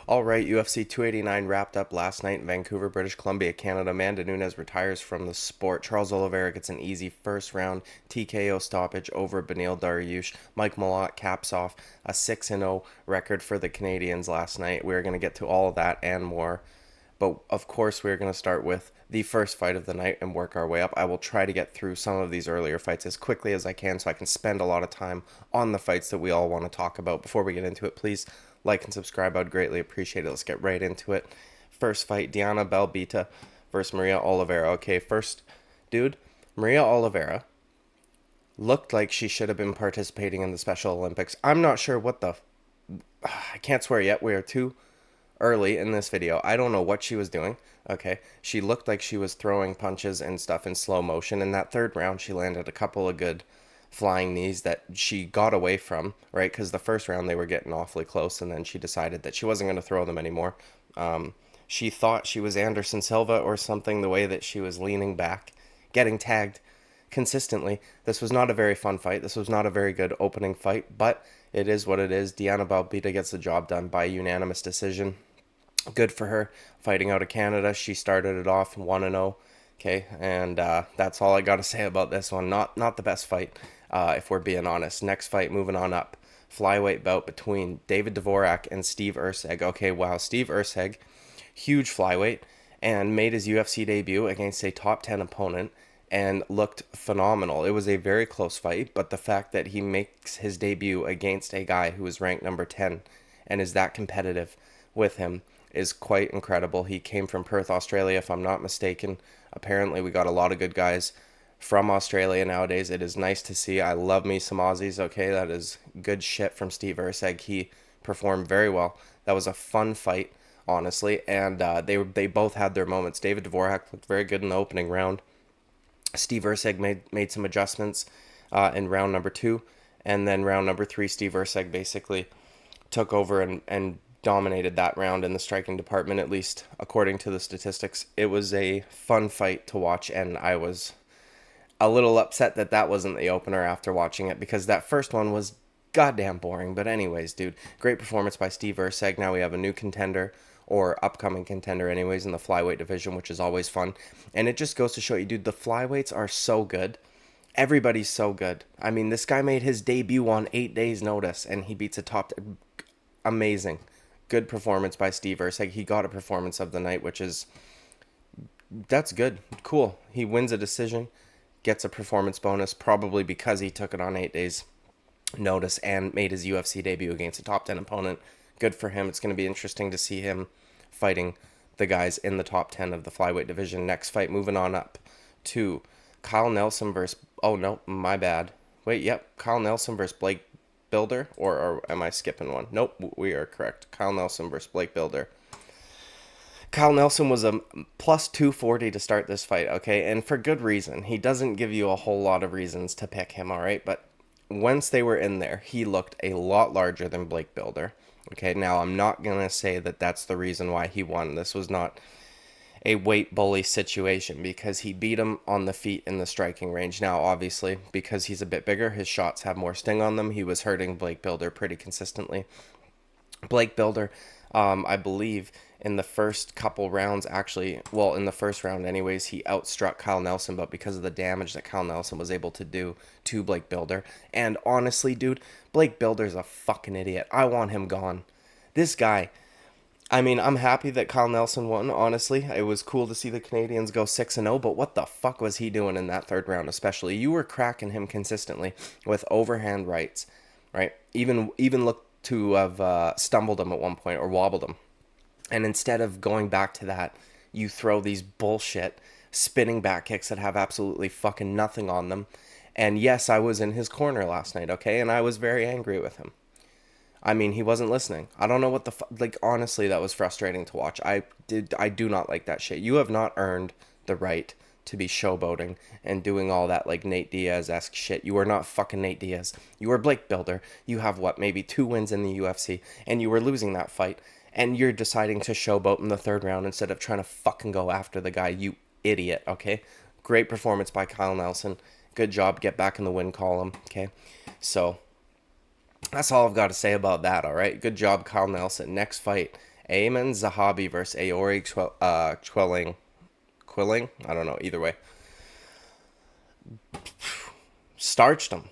All right, UFC 289 wrapped up last night in Vancouver, British Columbia, Canada. Amanda Nunes retires from the sport. Charles Oliveira gets an easy first round TKO stoppage over Dariush. Mike Malott caps off a 6-0 record for the Canadians last night. We're going to get to all of that and more. But of course, we're going to start with the first fight of the night and work our way up. I will try to get through some of these earlier fights as quickly as I can so I can spend a lot of time on the fights that we all want to talk about. Before we get into it, please like and subscribe. I'd greatly appreciate it. Let's get right into it. First fight, Diana BELBITA versus Maria Oliveira. Okay, first, dude, Maria Oliveira looked like she should have been participating in the Special Olympics. I'm not sure what the... I can't swear yet. We are too early in this video. I don't know what she was doing. Okay, she looked like she was throwing punches and stuff in slow motion. In that third round, she landed a couple of good flying knees that she got away from, right? Because the first round they were getting awfully close, and then she decided that she wasn't going to throw them anymore. She thought she was Anderson Silva or something, the way that she was leaning back, getting tagged consistently. This was not a very fun fight. This was not a very good opening fight, but it is what it is. Diana BELBITA gets the job done by unanimous decision. Good for her, fighting out of Canada. She started it off 1-0. Okay, and that's all I got to say about this one. Not the best fight, if we're being honest. Next fight, moving on up. Flyweight bout between David DVORAK and Steve ERCEG. Okay, wow, Steve ERCEG, huge flyweight, and made his UFC debut against a top 10 opponent and looked phenomenal. It was a very close fight, but the fact that he makes his debut against a guy who is ranked number 10 and is that competitive with him is quite incredible. He came from Perth, Australia, if I'm not mistaken. Apparently, we got a lot of good guys from Australia nowadays. It is nice to see. I love me some Aussies, okay? That is good shit from Steve ERCEG. He performed very well. That was a fun fight, honestly, and they both had their moments. David DVORAK looked very good in the opening round. Steve ERCEG made some adjustments in round number 2, and then round number 3, Steve ERCEG basically took over and dominated that round in the striking department, at least according to the statistics. It was a fun fight to watch, and I was a little upset that that wasn't the opener after watching it, because that first one was goddamn boring. But anyways, dude, great performance by Steve ERCEG. Now we have a new contender, or upcoming contender anyways, in the flyweight division, which is always fun. And it just goes to show you, dude, the flyweights are so good. Everybody's so good. I mean, this guy made his debut on 8 days notice, and he beats a top... Amazing. Good performance by Steve ERCEG. He got a performance of the night, which is... That's good. Cool. He wins a decision, gets a performance bonus, probably because he took it on 8 days notice and made his UFC debut against a top 10 opponent. Good for him. It's going to be interesting to see him fighting the guys in the top 10 of the flyweight division. Next fight, moving on up to Kyle Nelson versus... Oh, no, my bad. Wait, yep. Kyle Nelson versus Blake Bilder, or am I skipping one? Nope, we are correct. Kyle Nelson versus Blake Bilder. Kyle Nelson was a plus 240 to start this fight, okay? And for good reason. He doesn't give you a whole lot of reasons to pick him, all right? But once they were in there, he looked a lot larger than Blake Bilder. Okay, now I'm not going to say that that's the reason why he won. This was not a weight bully situation, because he beat him on the feet in the striking range. Now, obviously, because he's a bit bigger, his shots have more sting on them. He was hurting Blake Bilder pretty consistently. Blake Bilder, I believe, in the first couple rounds, actually, well, in the first round anyways, he outstruck Kyle Nelson, but because of the damage that Kyle Nelson was able to do to Blake Bilder. And honestly, dude, Blake Bilder's a fucking idiot. I want him gone. This guy... I mean, I'm happy that Kyle Nelson won, honestly. It was cool to see the Canadians go 6-0, but what the fuck was he doing in that third round especially? You were cracking him consistently with overhand rights, right? Even looked to have stumbled him at one point or wobbled him. And instead of going back to that, you throw these bullshit spinning back kicks that have absolutely fucking nothing on them. And yes, I was in his corner last night, okay? And I was very angry with him. I mean, he wasn't listening. I don't know what the like, honestly, that was frustrating to watch. I do not like that shit. You have not earned the right to be showboating and doing all that, like, Nate Diaz-esque shit. You are not fucking Nate Diaz. You are Blake Bilder. You have, what, maybe 2 wins in the UFC, and you were losing that fight, and you're deciding to showboat in the third round instead of trying to fucking go after the guy, you idiot, okay? Great performance by Kyle Nelson. Good job. Get back in the win column, okay? So... that's all I've got to say about that, all right? Good job, Kyle Nelson. Next fight, Ayman Zahabi versus Quilling? I don't know, either way. Starched him.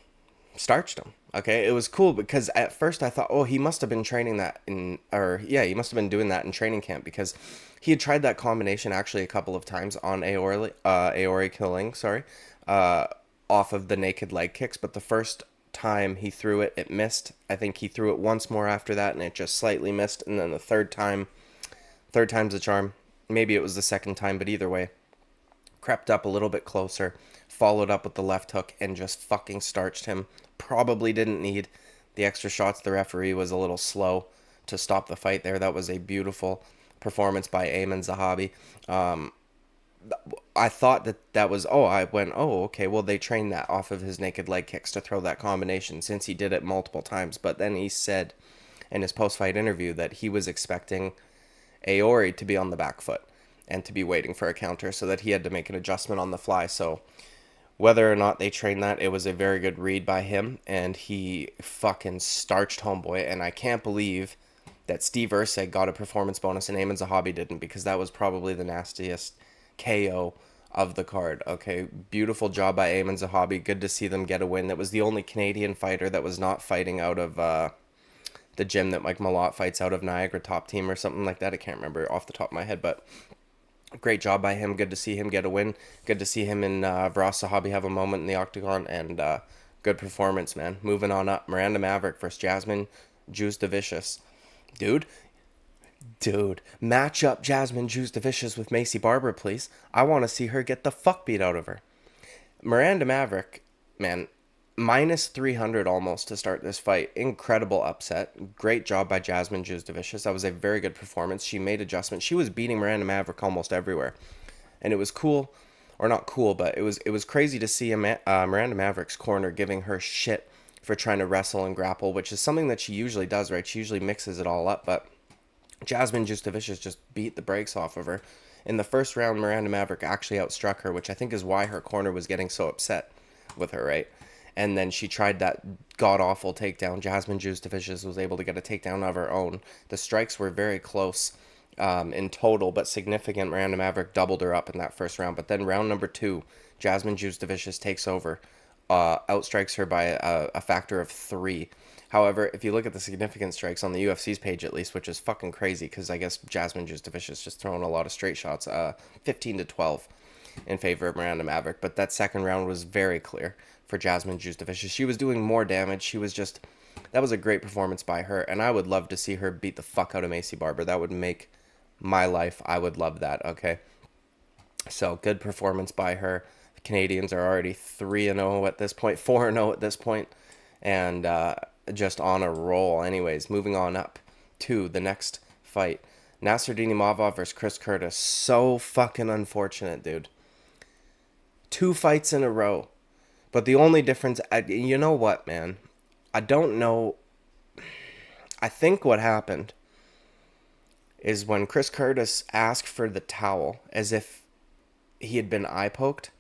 Starched him. Okay, it was cool because at first I thought, oh, he must have been training that in, or yeah, he must have been doing that in training camp because he had tried that combination actually a couple of times on AORIQILENG, sorry, uh, off of the naked leg kicks, but the first time he threw it, it missed. I think he threw it once more after that, and it just slightly missed, and then the third time's the charm. Maybe it was the second time, but either way, crept up a little bit closer, followed up with the left hook, and just fucking starched him. Probably didn't need the extra shots. The referee was a little slow to stop the fight there. That was a beautiful performance by Ayman Zahabi. I thought that was, okay, well, they trained that off of his naked leg kicks to throw that combination since he did it multiple times. But then he said in his post-fight interview that he was expecting Aori to be on the back foot and to be waiting for a counter, so that he had to make an adjustment on the fly. So whether or not they trained that, it was a very good read by him, and he fucking starched homeboy. And I can't believe that Steve ERCEG got a performance bonus and Ayman Zahabi didn't, because that was probably the nastiest KO of the card. Okay, beautiful job by Ayman Zahabi. Good to see them get a win. That was the only Canadian fighter that was not fighting out of the gym that Mike Malott fights out of, Niagara Top Team or something like that. I can't remember off the top of my head, but great job by him. Good to see him get a win. Good to see him and Viras Zahabi have a moment in the octagon, and good performance, man. Moving on up, Miranda Maverick versus Jasmine JUSUDAVICIUS. Dude, match up Jasmine JUSUDAVICIUS with Macy Barber, please. I want to see her get the fuck beat out of her. Miranda Maverick, man, minus 300 almost to start this fight. Incredible upset. Great job by Jasmine JUSUDAVICIUS. That was a very good performance. She made adjustments. She was beating Miranda Maverick almost everywhere. And it was cool, or not cool, but it was crazy to see Miranda Maverick's corner giving her shit for trying to wrestle and grapple, which is something that she usually does, right? She usually mixes it all up, but Jasmine JUSUDAVICIUS just beat the brakes off of her. In the first round, Miranda Maverick actually outstruck her, which I think is why her corner was getting so upset with her, right? And then she tried that god-awful takedown. Jasmine JUSUDAVICIUS was able to get a takedown of her own. The strikes were very close in total, but significant. Miranda Maverick doubled her up in that first round. But then round number 2, Jasmine JUSUDAVICIUS takes over, outstrikes her by a factor of 3. However, if you look at the significant strikes on the UFC's page, at least, which is fucking crazy, because I guess Jasmine JUSUDAVICIUS just throwing a lot of straight shots, 15-12 in favor of Miranda Maverick. But that second round was very clear for Jasmine JUSUDAVICIUS. She was doing more damage. That was a great performance by her, and I would love to see her beat the fuck out of Macy Barber. That would make my life. I would love that, okay? So, good performance by her. The Canadians are already 3-0 at this point, 4-0 at this point, and just on a roll. Anyways, moving on up to the next fight. Nassourdine Imavov versus Chris Curtis. So fucking unfortunate, dude. 2 fights in a row. But the only difference, you know what, man? I don't know. I think what happened is when Chris Curtis asked for the towel, as if he had been eye poked,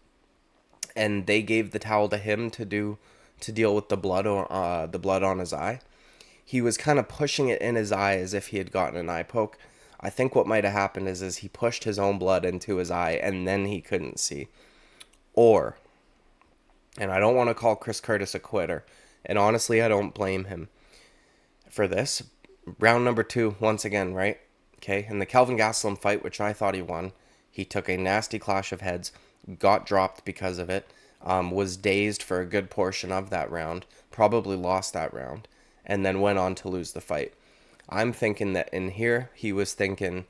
and they gave the towel to him to deal with the blood on his eye. He was kind of pushing it in his eye as if he had gotten an eye poke. I think what might have happened is he pushed his own blood into his eye, and then he couldn't see. Or, and I don't want to call Chris Curtis a quitter, and honestly, I don't blame him for this. Round number 2, once again, right? Okay, in the Kelvin Gastelum fight, which I thought he won, he took a nasty clash of heads, got dropped because of it, was dazed for a good portion of that round, probably lost that round, and then went on to lose the fight. I'm thinking that in here, he was thinking,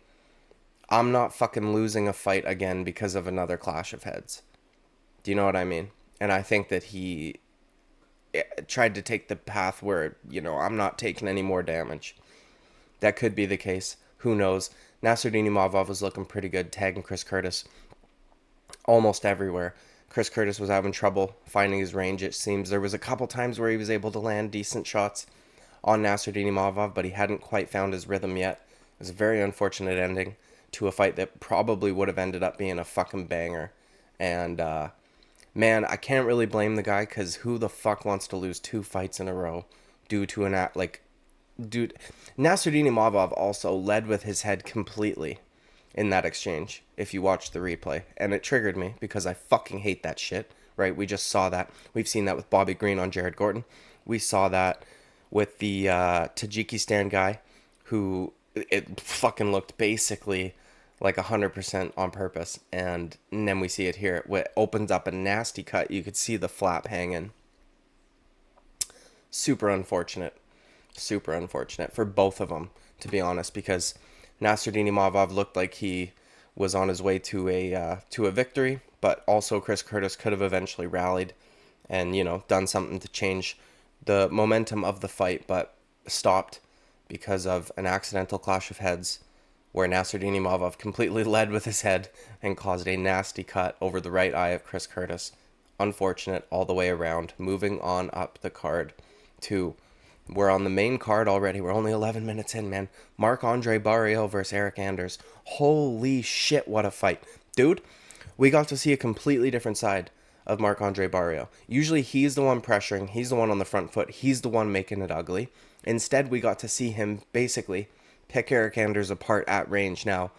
I'm not fucking losing a fight again because of another clash of heads. Do you know what I mean? And I think that he tried to take the path where, I'm not taking any more damage. That could be the case. Who knows? Nassourdine Imavov was looking pretty good, tagging Chris Curtis almost everywhere. Chris Curtis was having trouble finding his range, it seems. There was a couple times where he was able to land decent shots on Nassourdine Imavov, but he hadn't quite found his rhythm yet. It was a very unfortunate ending to a fight that probably would have ended up being a fucking banger. And, man, I can't really blame the guy, because who the fuck wants to lose 2 fights in a row due to dude, Nasruddin Imavov also led with his head completely in that exchange, if you watch the replay. And it triggered me because I fucking hate that shit, right? We just saw that. We've seen that with Bobby Green on Jared Gordon. We saw that with the Tajikistan guy who it fucking looked basically like 100% on purpose. And then we see it here. It opens up a nasty cut. You could see the flap hanging. Super unfortunate. Super unfortunate for both of them, to be honest, because Nasruddin Imavov looked like he was on his way to a victory, but also Chris Curtis could have eventually rallied and, you know, done something to change the momentum of the fight, but stopped because of an accidental clash of heads where Nasruddin Imavov completely led with his head and caused a nasty cut over the right eye of Chris Curtis. Unfortunate all the way around. Moving on up the card to, we're on the main card already. We're only 11 minutes in, man. Marc-Andre Barriault versus Eric Anders. Holy shit, what a fight. Dude, we got to see a completely different side of Marc-Andre Barriault. Usually he's the one pressuring. He's the one on the front foot. He's the one making it ugly. Instead, we got to see him basically pick Eric Anders apart at range. Now,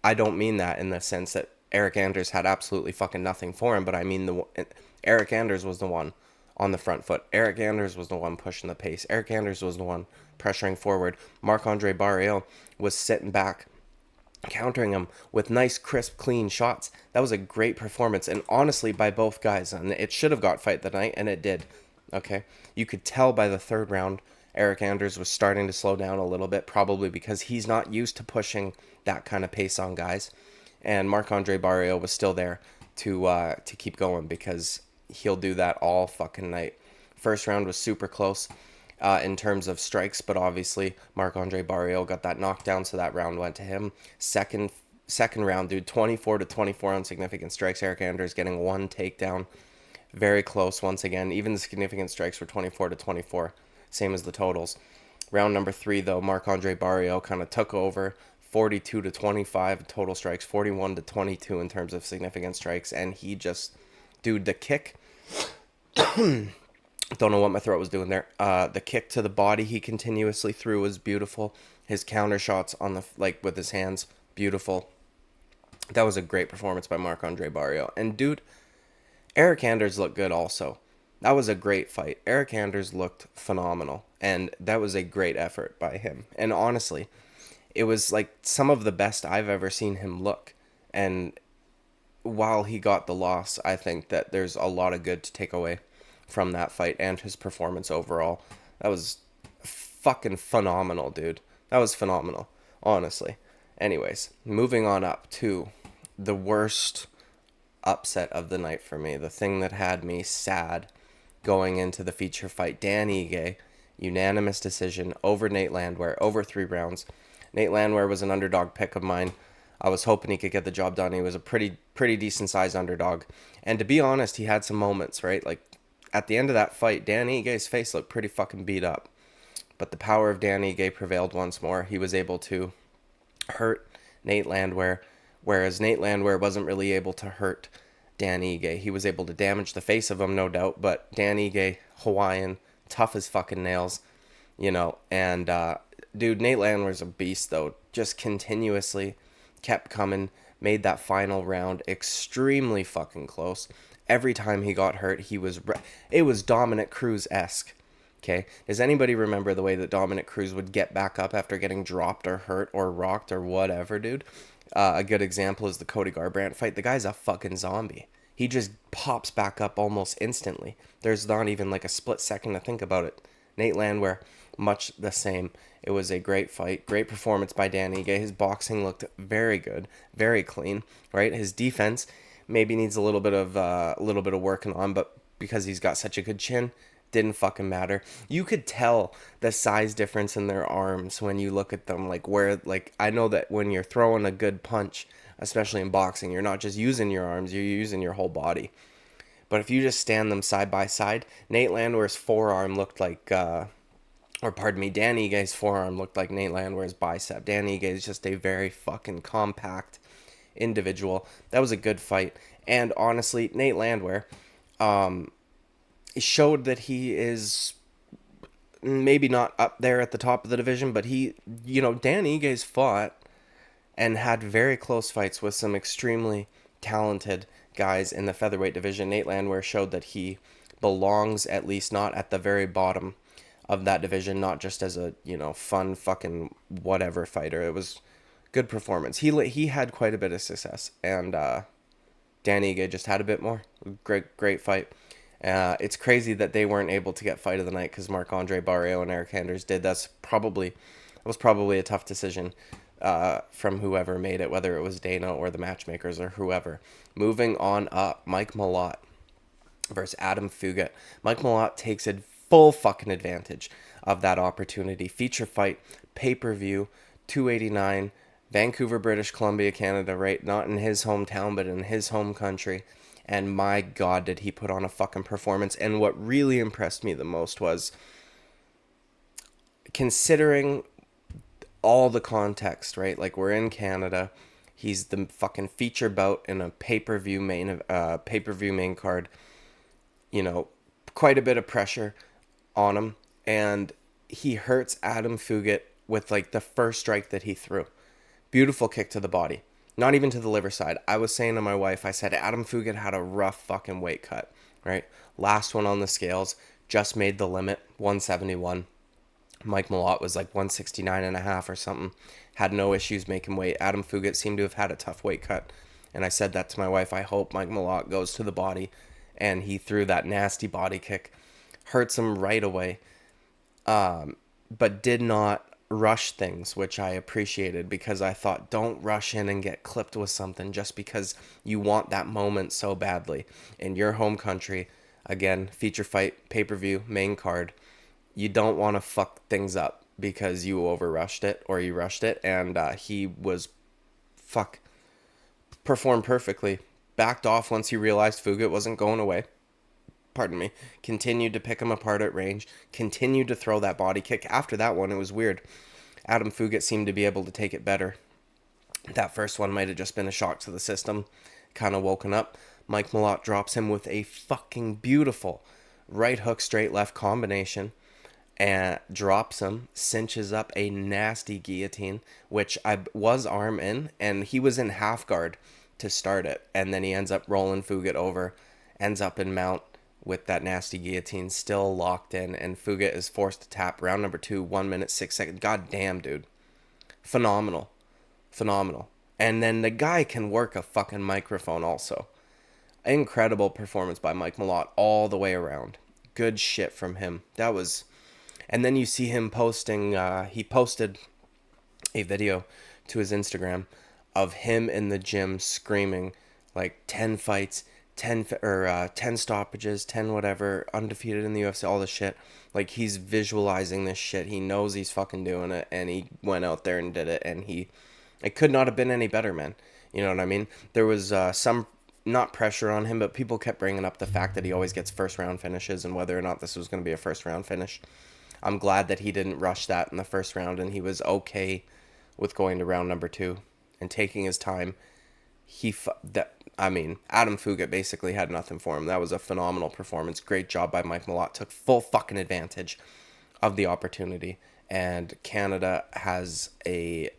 I don't mean that in the sense that Eric Anders had absolutely fucking nothing for him, but I mean Eric Anders was the one on the front foot. Eric Anders was the one pushing the pace. Eric Anders was the one pressuring forward. Marc-Andre Barriault was sitting back, countering him with nice, crisp, clean shots. That was a great performance, and honestly, by both guys. And it should have got fight the night, and it did. Okay? You could tell by the third round, Eric Anders was starting to slow down a little bit, probably because he's not used to pushing that kind of pace on guys. And Marc-Andre Barriault was still there to keep going because he'll do that all fucking night. First round was super close in terms of strikes, but obviously Marc-Andre Barriault got that knockdown, so that round went to him. Second round, dude, 24-24 on significant strikes. Eric Anders getting one takedown. Very close once again. Even the significant strikes were 24-24, same as the totals. Round number 3, though, Marc-Andre Barriault kind of took over. 42-25 total strikes, 41-22 in terms of significant strikes, and he just, dude, the kick, don't know what my throat was doing there. The kick to the body he continuously threw was beautiful. His counter shots on the, like, with his hands, beautiful. That was a great performance by Marc-Andre Barriault. And dude, Eric Anders looked good also. That was a great fight. Eric Anders looked phenomenal, and that was a great effort by him. And honestly, it was like some of the best I've ever seen him look. And while he got the loss, I think that there's a lot of good to take away from that fight and his performance overall. That was fucking phenomenal, dude. That was phenomenal, honestly. Anyways, moving on up to the worst upset of the night for me. The thing that had me sad going into the feature fight. Dan Ige, unanimous decision over Nate Landwehr, over 3 rounds. Nate Landwehr was an underdog pick of mine. I was hoping he could get the job done. He was a pretty decent sized underdog. And to be honest, he had some moments, right? Like, at the end of that fight, Dan Ige's face looked pretty fucking beat up. But the power of Dan Ige prevailed once more. He was able to hurt Nate Landwehr, whereas Nate Landwehr wasn't really able to hurt Dan Ige. He was able to damage the face of him, no doubt, but Dan Ige, Hawaiian, tough as fucking nails, you know, and dude, Nate Landwehr's a beast, though. Just continuously kept coming, made that final round extremely fucking close. Every time he got hurt, it was Dominic Cruz-esque. Okay, does anybody remember the way that Dominic Cruz would get back up after getting dropped or hurt or rocked or whatever, dude? A good example is the Cody Garbrandt fight. The guy's a fucking zombie. He just pops back up almost instantly. There's not even like a split second to think about it. Nate Landwehr, much the same. It was a great fight, great performance by Dan Ige. His boxing looked very good, very clean, right? His defense maybe needs a little bit of working on, but because he's got such a good chin, didn't fucking matter. You could tell the size difference in their arms when you look at them. Like I know that when you're throwing a good punch, especially in boxing, you're not just using your arms, you're using your whole body. But if you just stand them side by side, Nate Landwehr's forearm looked like, Dan Ige's forearm looked like Nate Landwehr's bicep. Dan Ige is just a very fucking compact individual. That was a good fight. And honestly, Nate Landwehr, showed that he is maybe not up there at the top of the division, but he, Dan Igue's fought and had very close fights with some extremely talented guys in the featherweight division. Nate Landwehr showed that he belongs at least not at the very bottom of that division, not just as a, fun fucking whatever fighter. It was good performance. He had quite a bit of success, and Dan Ige just had a bit more. Great fight. It's crazy that they weren't able to get fight of the night because Marc-Andre Barriault and Eric Anders did. That was probably a tough decision from whoever made it, whether it was Dana or the matchmakers or whoever. Moving on up, Mike Malott versus Adam Fugitt. Mike Malott takes a full fucking advantage of that opportunity. Feature fight, pay-per-view, 289, Vancouver, British Columbia, Canada, right? Not in his hometown, but in his home country. And my God, did he put on a fucking performance. And what really impressed me the most was, considering all the context, right? Like, we're in Canada. He's the fucking feature bout in a pay-per-view main card. Quite a bit of pressure on him. And he hurts Adam Fugitt with, like, the first strike that he threw. Beautiful kick to the body. Not even to the liver side. I was saying to my wife, I said, Adam Fugitt had a rough fucking weight cut, right? Last one on the scales, just made the limit, 171. Mike Malott was like 169.5 or something. Had no issues making weight. Adam Fugitt seemed to have had a tough weight cut. And I said that to my wife, I hope Mike Malott goes to the body. And he threw that nasty body kick. Hurts him right away. But did not rush things, which I appreciated, because I thought, don't rush in and get clipped with something just because you want that moment so badly. In your home country, again, feature fight, pay-per-view, main card, you don't want to fuck things up because you overrushed it or you rushed it, and he was performed perfectly. Backed off once he realized Fugitt wasn't going away. Pardon me. Continued to pick him apart at range. Continued to throw that body kick. After that one, it was weird. Adam Fugitt seemed to be able to take it better. That first one might have just been a shock to the system. Kind of woken up. Mike Malott drops him with a fucking beautiful right hook, straight left combination. And drops him. Cinches up a nasty guillotine, which I was arm in. And he was in half guard to start it. And then he ends up rolling Fugitt over. Ends up in mount with that nasty guillotine still locked in, and Fugitt is forced to tap. Round number 2, 1 minute, 6 seconds. God damn, dude. Phenomenal. And then the guy can work a fucking microphone also. Incredible performance by Mike Malott all the way around. Good shit from him. And then you see him posting, he posted a video to his Instagram of him in the gym screaming, like, 10 fights, 10 stoppages, 10 whatever, undefeated in the UFC, all this shit. Like, he's visualizing this shit. He knows he's fucking doing it, and he went out there and did it, and it could not have been any better, man. You know what I mean? There was some, not pressure on him, but people kept bringing up the fact that he always gets first round finishes and whether or not this was going to be a first round finish. I'm glad that he didn't rush that in the first round, and he was okay with going to round number 2 and taking his time. Adam Fugitt basically had nothing for him. That was a phenomenal performance. Great job by Mike Malott. Took full fucking advantage of the opportunity. And Canada has a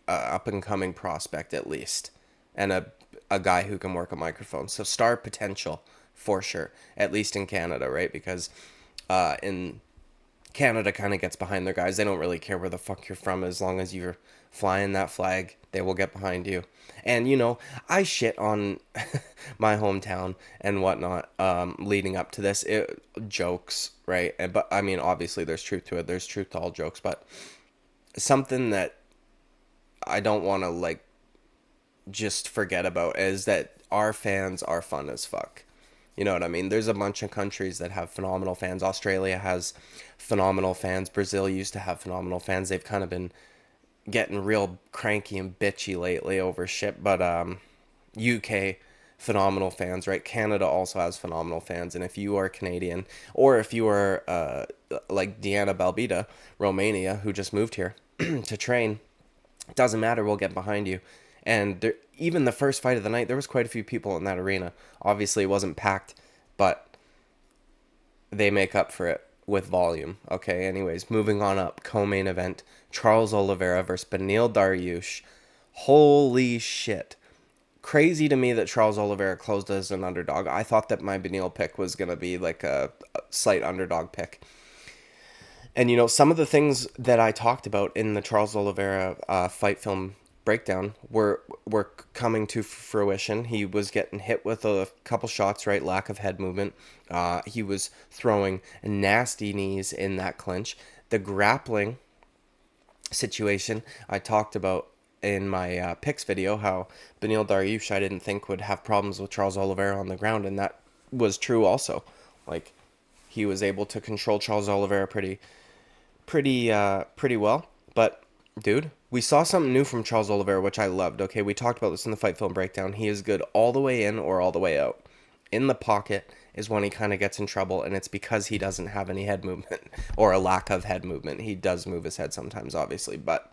up-and-coming prospect, at least. And a guy who can work a microphone. So star potential, for sure. At least in Canada, right? Because in Canada kind of gets behind their guys. They don't really care where the fuck you're from. As long as you're flying that flag, they will get behind you. And, I shit on my hometown and whatnot leading up to this. Jokes, right? But, obviously there's truth to it. There's truth to all jokes. But something that I don't want to, just forget about is that our fans are fun as fuck. You know what I mean? There's a bunch of countries that have phenomenal fans. Australia has phenomenal fans. Brazil used to have phenomenal fans. They've kind of been getting real cranky and bitchy lately over shit. But UK, phenomenal fans, right? Canada also has phenomenal fans. And if you are Canadian, or if you are like Deanna BELBITA, Romania, who just moved here to train, it doesn't matter. We'll get behind you. And even the first fight of the night, there was quite a few people in that arena. Obviously, it wasn't packed, but they make up for it with volume. Okay, anyways, moving on up. Co-main event. Charles Oliveira versus Beneil Dariush. Holy shit. Crazy to me that Charles Oliveira closed as an underdog. I thought that my Beneil pick was going to be like a slight underdog pick. And, you know, some of the things that I talked about in the Charles Oliveira fight film breakdown were coming to fruition. He was getting hit with a couple shots, right? Lack of head movement. He was throwing nasty knees in that clinch. The grappling situation I talked about in my picks video, how Beneil Dariush I didn't think would have problems with Charles Oliveira on the ground, and that was true also. Like, he was able to control Charles Oliveira pretty well. But dude, we saw something new from Charles Oliveira, which I loved. Okay, we talked about this in the fight film breakdown. He is good all the way in or all the way out. In the pocket is when he kind of gets in trouble, and it's because he doesn't have any head movement or a lack of head movement. He does move his head sometimes, obviously, but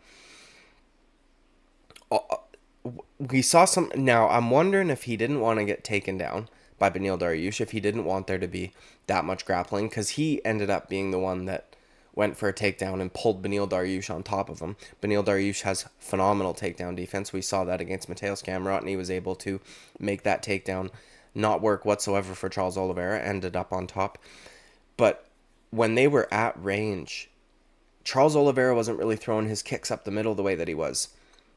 we saw some. Now I'm wondering if he didn't want to get taken down by Beneil Dariush, if he didn't want there to be that much grappling, because he ended up being the one that went for a takedown and pulled Beneil Dariush on top of him. Beneil Dariush has phenomenal takedown defense. We saw that against Mateus Gamrot, and he was able to make that takedown not work whatsoever for Charles Oliveira, ended up on top. But when they were at range, Charles Oliveira wasn't really throwing his kicks up the middle the way that he was.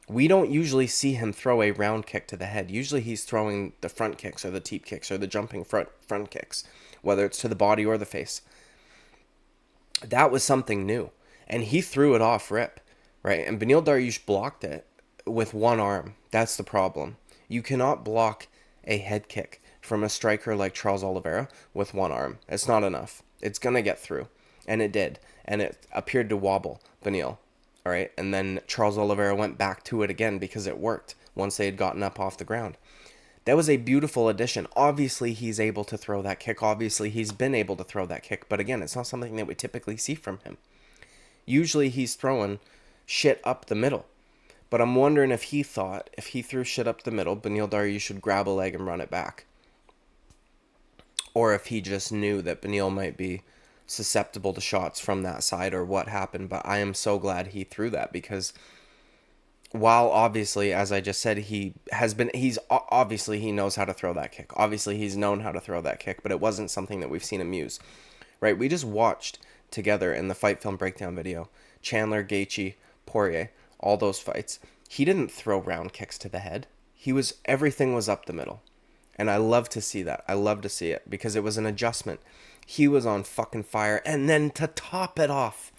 We don't usually see him throw a round kick to the head. Usually he's throwing the front kicks or the teep kicks or the jumping front kicks, whether it's to the body or the face. That was something new, and he threw it off rip, right? And Beneil Dariush blocked it with one arm. That's the problem. You cannot block a head kick from a striker like Charles Oliveira with one arm. It's not enough. It's going to get through, and it did, and it appeared to wobble Beneil, all right? And then Charles Oliveira went back to it again because it worked once they had gotten up off the ground. That was a beautiful addition. Obviously, he's able to throw that kick. Obviously, he's been able to throw that kick. But again, it's not something that we typically see from him. Usually, he's throwing shit up the middle. But I'm wondering if he thought, if he threw shit up the middle, Beneil Dariush should grab a leg and run it back. Or if he just knew that Beneil might be susceptible to shots from that side or what happened. But I am so glad he threw that, because while obviously, as I just said, he knows how to throw that kick. Obviously, he's known how to throw that kick, but it wasn't something that we've seen him use, right? We just watched together in the fight film breakdown video, Chandler, Gaethje, Poirier, all those fights. He didn't throw round kicks to the head. Everything was up the middle. And I love to see that. I love to see it because it was an adjustment. He was on fucking fire. And then to top it off,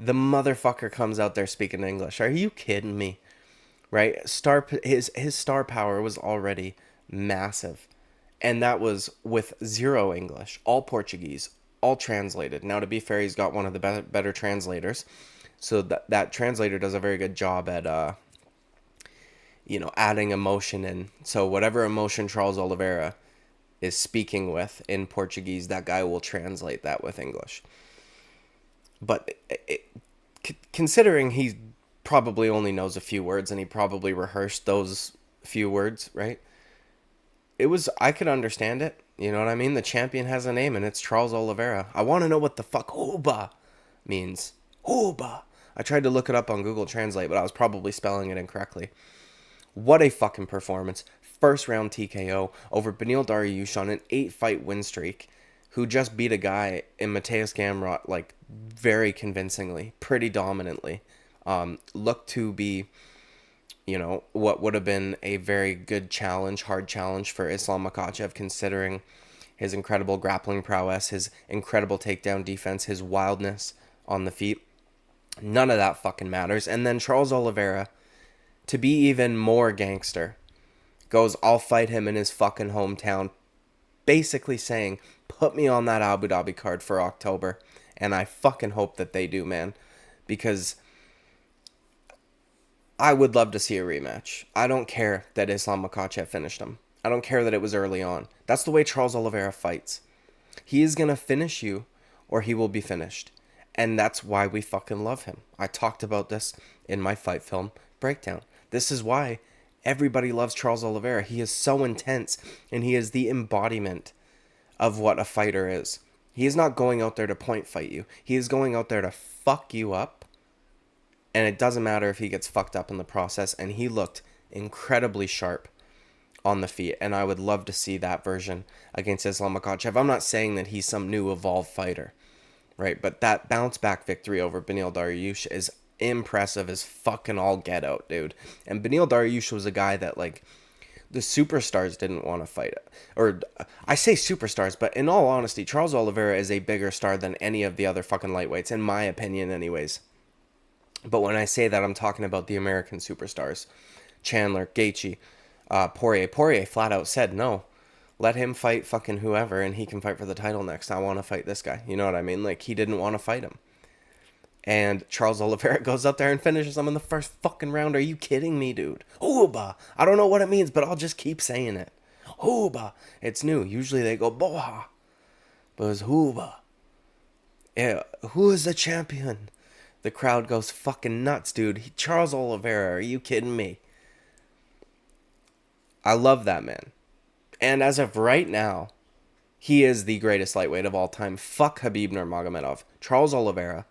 the motherfucker comes out there speaking English. Are you kidding me? Right? His star power was already massive. And that was with zero English. All Portuguese. All translated. Now, to be fair, he's got one of the better translators. So that translator does a very good job at, adding emotion in. So whatever emotion Charles Oliveira is speaking with in Portuguese, that guy will translate that with English. But considering he probably only knows a few words and he probably rehearsed those few words, right? I could understand it. You know what I mean? The champion has a name and it's Charles Oliveira. I want to know what the fuck Huba means. Huba. I tried to look it up on Google Translate, but I was probably spelling it incorrectly. What a fucking performance. First round TKO over Beneil Dariush on an 8-fight win streak, who just beat a guy in Mateus Gamrot, like, very convincingly, pretty dominantly. Looked to be, what would have been a very good challenge, hard challenge for Islam Makhachev, considering his incredible grappling prowess, his incredible takedown defense, his wildness on the feet. None of that fucking matters. And then Charles Oliveira, to be even more gangster, goes, I'll fight him in his fucking hometown, basically saying, put me on that Abu Dhabi card for October. And I fucking hope that they do, man. Because I would love to see a rematch. I don't care that Islam Makhachev finished him. I don't care that it was early on. That's the way Charles Oliveira fights. He is going to finish you or he will be finished. And that's why we fucking love him. I talked about this in my fight film breakdown. This is why everybody loves Charles Oliveira. He is so intense, and he is the embodiment of what a fighter is. He is not going out there to point fight you. He is going out there to fuck you up. And it doesn't matter if he gets fucked up in the process. And he looked incredibly sharp on the feet. And I would love to see that version against Islam Makhachev. I'm not saying that he's some new evolved fighter, right? But that bounce back victory over Beneil Dariush is impressive as fucking all get out, dude. And Beneil Dariush was a guy that, like, the superstars didn't want to fight it. Or, I say superstars, but in all honesty, Charles Oliveira is a bigger star than any of the other fucking lightweights, in my opinion anyways. But when I say that, I'm talking about the American superstars. Chandler, Gaethje, Poirier. Poirier flat out said, no, let him fight fucking whoever and he can fight for the title next. I want to fight this guy. You know what I mean? Like, he didn't want to fight him. And Charles Oliveira goes out there and finishes him in the first fucking round. Are you kidding me, dude? Hooba. I don't know what it means, but I'll just keep saying it. Hooba. It's new. Usually they go boha. But it was hooba. Yeah, who is the champion? The crowd goes fucking nuts, dude. Charles Oliveira, are you kidding me? I love that man. And as of right now, he is the greatest lightweight of all time. Fuck Khabib Nurmagomedov. Charles Oliveira,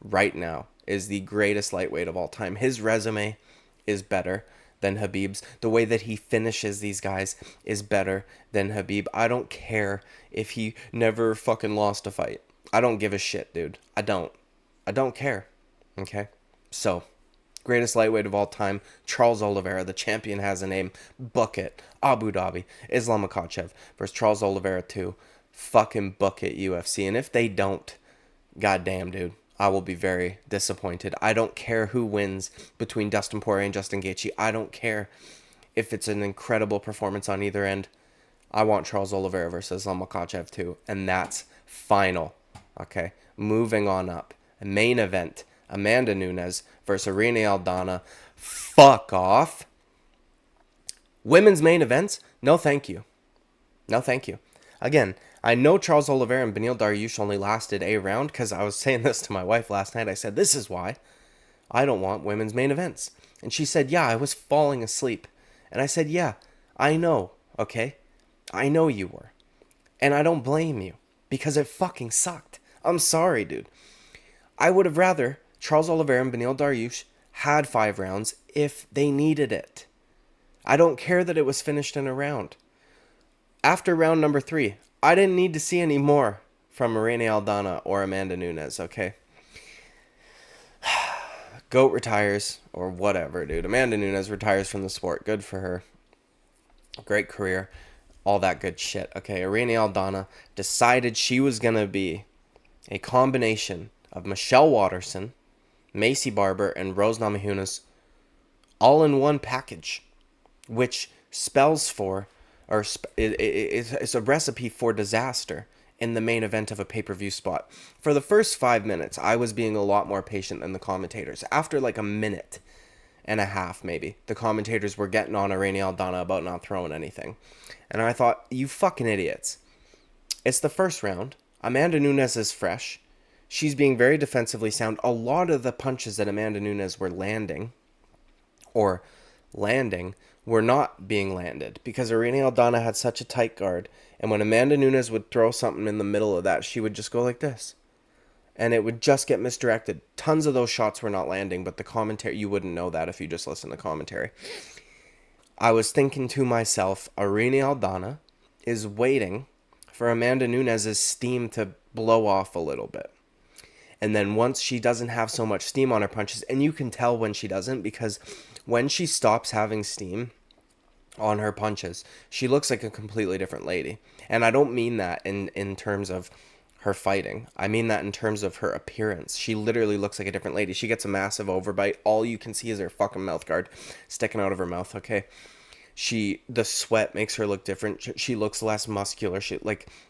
right now, is the greatest lightweight of all time. His resume is better than Khabib's. The way that he finishes these guys is better than Khabib. I don't care if he never fucking lost a fight. I don't give a shit, dude. I don't care. Okay? So, greatest lightweight of all time, Charles Oliveira. The champion has a name. Book it. Abu Dhabi. Islam Makhachev versus Charles Oliveira 2. Fucking book it, UFC. And if they don't, goddamn, dude, I will be very disappointed. I don't care who wins between Dustin Poirier and Justin Gaethje. I don't care if it's an incredible performance on either end. I want Charles Oliveira versus Islam Makhachev 2. And that's final. Okay? Moving on up. Main event. Amanda Nunes versus Irene Aldana. Fuck off. Women's main events? No, thank you. No, thank you. Again, I know Charles Oliveira and Beneil Dariush only lasted a round because I was saying this to my wife last night. I said, this is why I don't want women's main events. And she said, yeah, I was falling asleep. And I said, yeah, I know, okay? I know you were. And I don't blame you because it fucking sucked. I'm sorry, dude. I would have rather Charles Oliveira and Beneil Dariush had 5 rounds if they needed it. I don't care that it was finished in a round. After round number 3, I didn't need to see any more from Irene Aldana or Amanda Nunes, okay? GOAT retires, or whatever, dude. Amanda Nunes retires from the sport. Good for her. Great career. All that good shit. Okay, Irene Aldana decided she was going to be a combination of Michelle Watterson, Macy Barber, and Rose Namajunas all in one package, which spells for, or it's a recipe for disaster in the main event of a pay-per-view spot. For the first 5 minutes, I was being a lot more patient than the commentators. After like a minute and a half, maybe, the commentators were getting on Irene Aldana about not throwing anything. And I thought, you fucking idiots. It's the first round. Amanda Nunes is fresh. She's being very defensively sound. A lot of the punches that Amanda Nunes were landing, were not being landed because Irene Aldana had such a tight guard. And when Amanda Nunes would throw something in the middle of that, she would just go like this. And it would just get misdirected. Tons of those shots were not landing, but the commentary, you wouldn't know that if you just listen to commentary. I was thinking to myself, Irene Aldana is waiting for Amanda Nunes' steam to blow off a little bit. And then once she doesn't have so much steam on her punches, and you can tell when she doesn't, because when she stops having steam on her punches, she looks like a completely different lady. And I don't mean that in terms of her fighting. I mean that in terms of her appearance. She literally looks like a different lady. She gets a massive overbite. All you can see is her fucking mouth guard sticking out of her mouth, okay? The sweat makes her look different. She looks less muscular.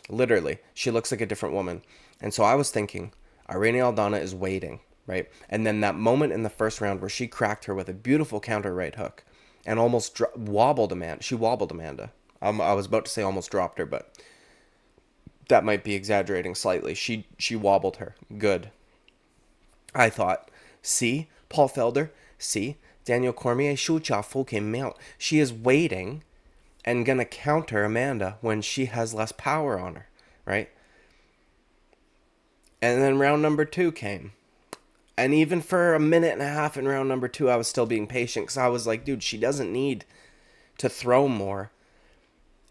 Literally, she looks like a different woman. And so I was thinking, Irene Aldana is waiting, right? And then that moment in the first round where she cracked her with a beautiful counter right hook and almost wobbled Amanda. She wobbled Amanda. I was about to say almost dropped her, but that might be exaggerating slightly. She wobbled her. Good. I thought, see, Paul Felder, see, Daniel Cormier, she is waiting and going to counter Amanda when she has less power on her, right? And then round number 2 came. And even for a minute and a half in round number 2, I was still being patient because I was like, dude, she doesn't need to throw more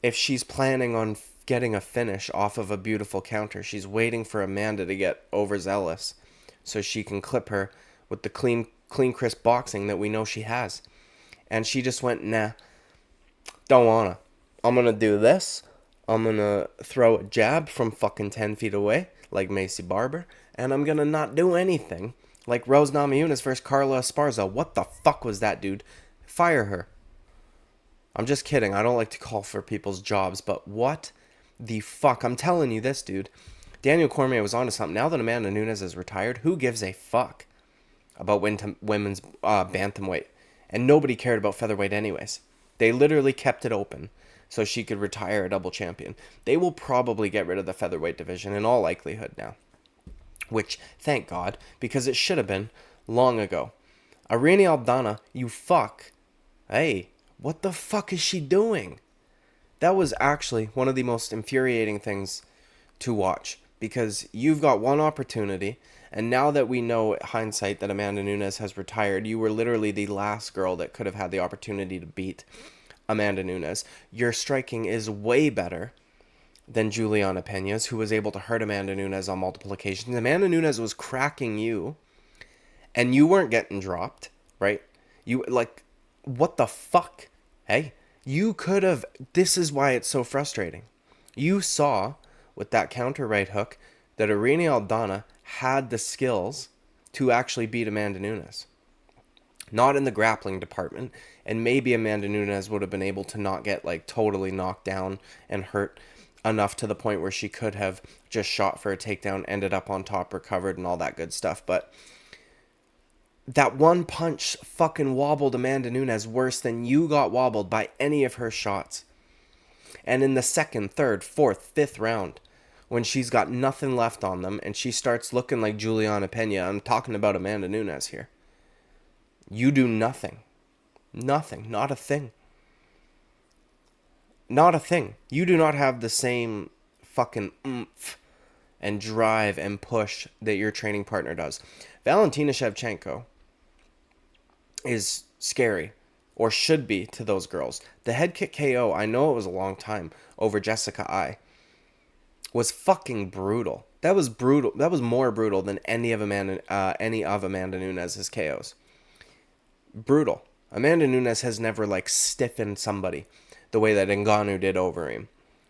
if she's planning on getting a finish off of a beautiful counter. She's waiting for Amanda to get overzealous so she can clip her with the clean, crisp boxing that we know she has. And she just went, nah, don't wanna. I'm gonna do this. I'm gonna throw a jab from fucking 10 feet away, like Macy Barber, and I'm gonna not do anything like Rose Namajunas versus Carla Esparza. What the fuck was that, dude? Fire her. I'm just kidding. I don't like to call for people's jobs, but what the fuck? I'm telling you this, dude. Daniel Cormier was onto something. Now that Amanda Nunes is retired, who gives a fuck about women's bantamweight? And nobody cared about featherweight anyways. They literally kept it open so she could retire a double champion. They will probably get rid of the featherweight division in all likelihood now. Which, thank God, because it should have been long ago. Irene Aldana, you fuck. Hey, what the fuck is she doing? That was actually one of the most infuriating things to watch. Because you've got one opportunity, and now that we know hindsight that Amanda Nunes has retired, you were literally the last girl that could have had the opportunity to beat Amanda Nunes. Your striking is way better than Juliana Peña's, who was able to hurt Amanda Nunes on multiple occasions. Amanda Nunes was cracking you, and you weren't getting dropped, right? You, like, what the fuck? Hey, you could have... This is why it's so frustrating. You saw with that counter right hook that Irene Aldana had the skills to actually beat Amanda Nunes. Not in the grappling department, and maybe Amanda Nunes would have been able to not get like totally knocked down and hurt enough to the point where she could have just shot for a takedown, ended up on top, recovered, and all that good stuff. But that one punch fucking wobbled Amanda Nunes worse than you got wobbled by any of her shots. And in the second, third, fourth, fifth round, when she's got nothing left on them and she starts looking like Juliana Peña, I'm talking about Amanda Nunes here, you do nothing. Nothing. Not a thing. Not a thing. You do not have the same fucking oomph and drive and push that your training partner does. Valentina Shevchenko is scary, or should be to those girls. The head kick KO, I know it was a long time, over Jessica Ai, was fucking brutal. That was brutal. That was more brutal than any of Amanda Nunes' KOs. Brutal. Amanda Nunes has never like stiffened somebody the way that Ngannou did over him.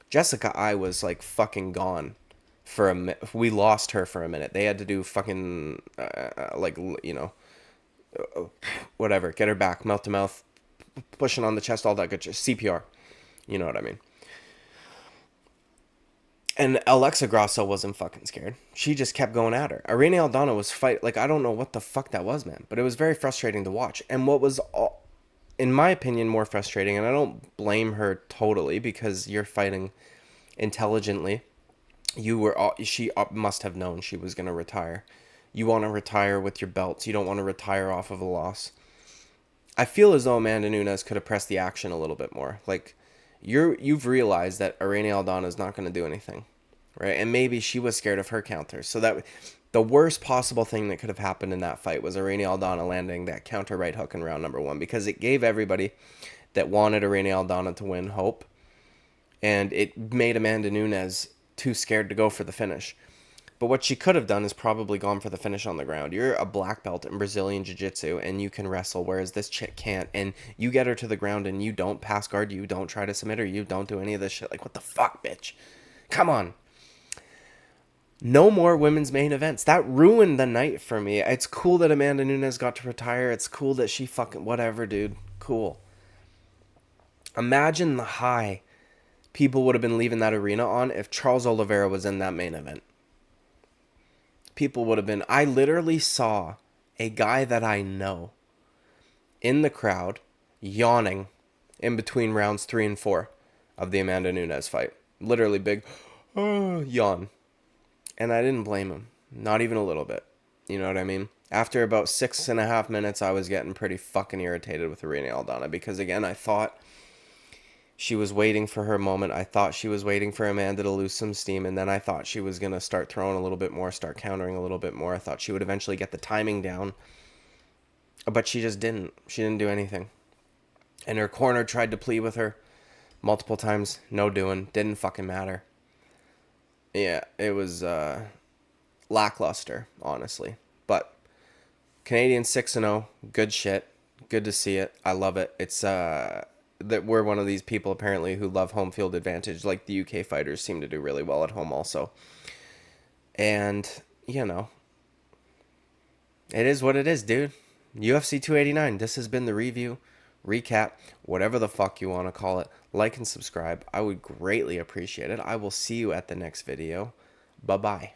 Jessica Ai was like fucking gone for a minute. We lost her for a minute. They had to do fucking whatever, get her back, mouth to mouth, pushing on the chest, all that good shit. CPR. You know what I mean. And Alexa Grasso wasn't fucking scared. She just kept going at her. Irene Aldana was I don't know what the fuck that was, man. But it was very frustrating to watch. And what was, in my opinion, more frustrating, and I don't blame her totally because you're fighting intelligently. She must have known she was going to retire. You want to retire with your belts. You don't want to retire off of a loss. I feel as though Amanda Nunes could have pressed the action a little bit more. Like, you've realized that Irene Aldana is not going to do anything, right? And maybe she was scared of her counters. So that the worst possible thing that could have happened in that fight was Irene Aldana landing that counter right hook in round number 1, because it gave everybody that wanted Irene Aldana to win hope, and it made Amanda Nunes too scared to go for the finish. But what she could have done is probably gone for the finish on the ground. You're a black belt in Brazilian Jiu-Jitsu, and you can wrestle, whereas this chick can't. And you get her to the ground, and you don't pass guard, you don't try to submit her, you don't do any of this shit. Like, what the fuck, bitch? Come on. No more women's main events. That ruined the night for me. It's cool that Amanda Nunes got to retire. It's cool that she fucking... Whatever, dude. Cool. Imagine the high people would have been leaving that arena on if Charles Oliveira was in that main event. People would have been... I literally saw a guy that I know in the crowd yawning in between rounds 3 and 4 of the Amanda Nunes fight. Literally big yawn. And I didn't blame him. Not even a little bit. You know what I mean? After about 6.5 minutes, I was getting pretty fucking irritated with Irene Aldana. Because again, I thought She was waiting for her moment. I thought she was waiting for Amanda to lose some steam, and then I thought she was going to start throwing a little bit more, start countering a little bit more. I thought she would eventually get the timing down, but she just didn't. She didn't do anything. And her corner tried to plead with her multiple times. No doing. Didn't fucking matter. Yeah, it was lackluster, honestly. But Canadian 6-0, good shit. Good to see it. I love it. It's that we're one of these people apparently who love home field advantage, like the UK fighters seem to do really well at home also. And, you know, it is what it is, dude. UFC 289. This has been the review, recap, whatever the fuck you want to call it. Like and subscribe. I would greatly appreciate it. I will see you at the next video. Bye-bye.